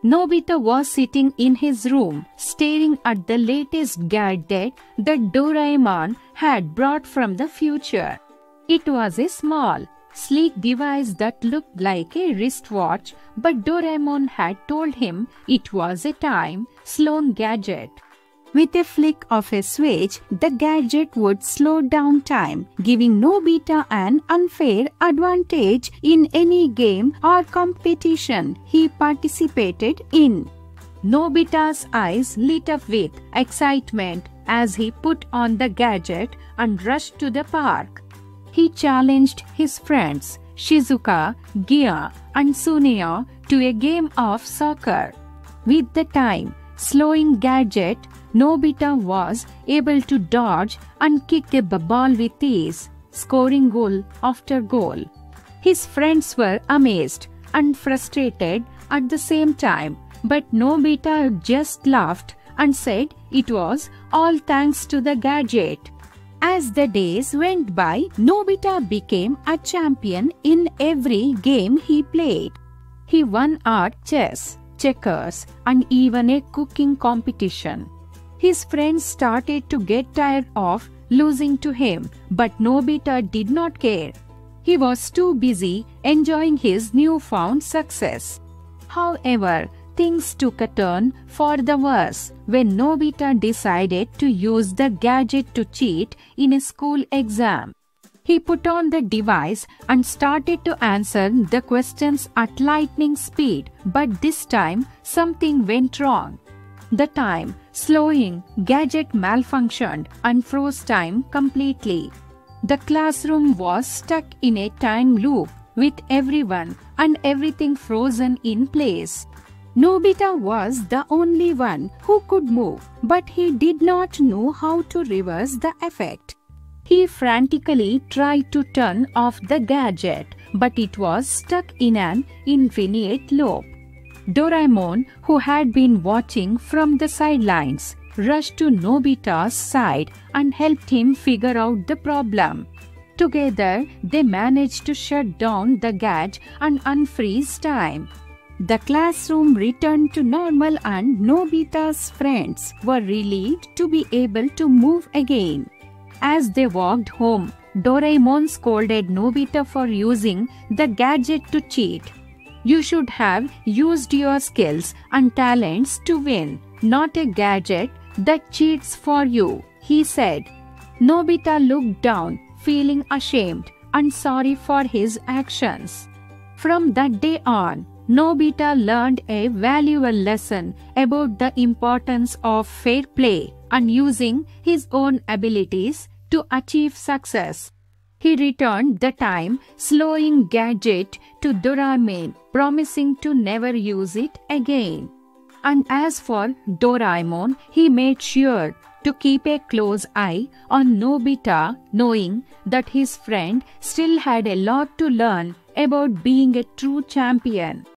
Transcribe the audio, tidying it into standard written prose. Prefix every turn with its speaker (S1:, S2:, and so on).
S1: Nobita was sitting in his room, staring at the latest gadget that Doraemon had brought from the future. It was a small, sleek device that looked like a wristwatch, but Doraemon had told him it was a time-slowing gadget. With a flick of a switch, the gadget would slow down time, giving Nobita an unfair advantage in any game or competition he participated in. Nobita's eyes lit up with excitement as he put on the gadget and rushed to the park. He challenged his friends Shizuka, Gia, and Tsuneyo to a game of soccer. With the time-slowing gadget, Nobita was able to dodge and kick the ball with ease, scoring goal after goal. His friends were amazed and frustrated at the same time, but Nobita just laughed and said it was all thanks to the gadget. As the days went by, Nobita became a champion in every game he played. He won at chess, checkers, and even a cooking competition. His friends started to get tired of losing to him, but Nobita did not care. He was too busy enjoying his newfound success. However, things took a turn for the worse when Nobita decided to use the gadget to cheat in a school exam. He put on the device and started to answer the questions at lightning speed, but this time something went wrong. The time-slowing gadget malfunctioned and froze time completely. The classroom was stuck in a time loop with everyone and everything frozen in place. Nobita was the only one who could move, but he did not know how to reverse the effect. He frantically tried to turn off the gadget, but it was stuck in an infinite loop. Doraemon, who had been watching from the sidelines, rushed to Nobita's side and helped him figure out the problem. Together, they managed to shut down the gadget and unfreeze time. The classroom returned to normal and Nobita's friends were relieved to be able to move again. As they walked home, Doraemon scolded Nobita for using the gadget to cheat. You should have used your skills and talents to win, not a gadget that cheats for you, he said. Nobita looked down, feeling ashamed and sorry for his actions. From that day on, Nobita learned a valuable lesson about the importance of fair play and using his own abilities to achieve success. He returned the time-slowing gadget to Doraemon, promising to never use it again. And as for Doraemon, he made sure to keep a close eye on Nobita, knowing that his friend still had a lot to learn about being a true champion.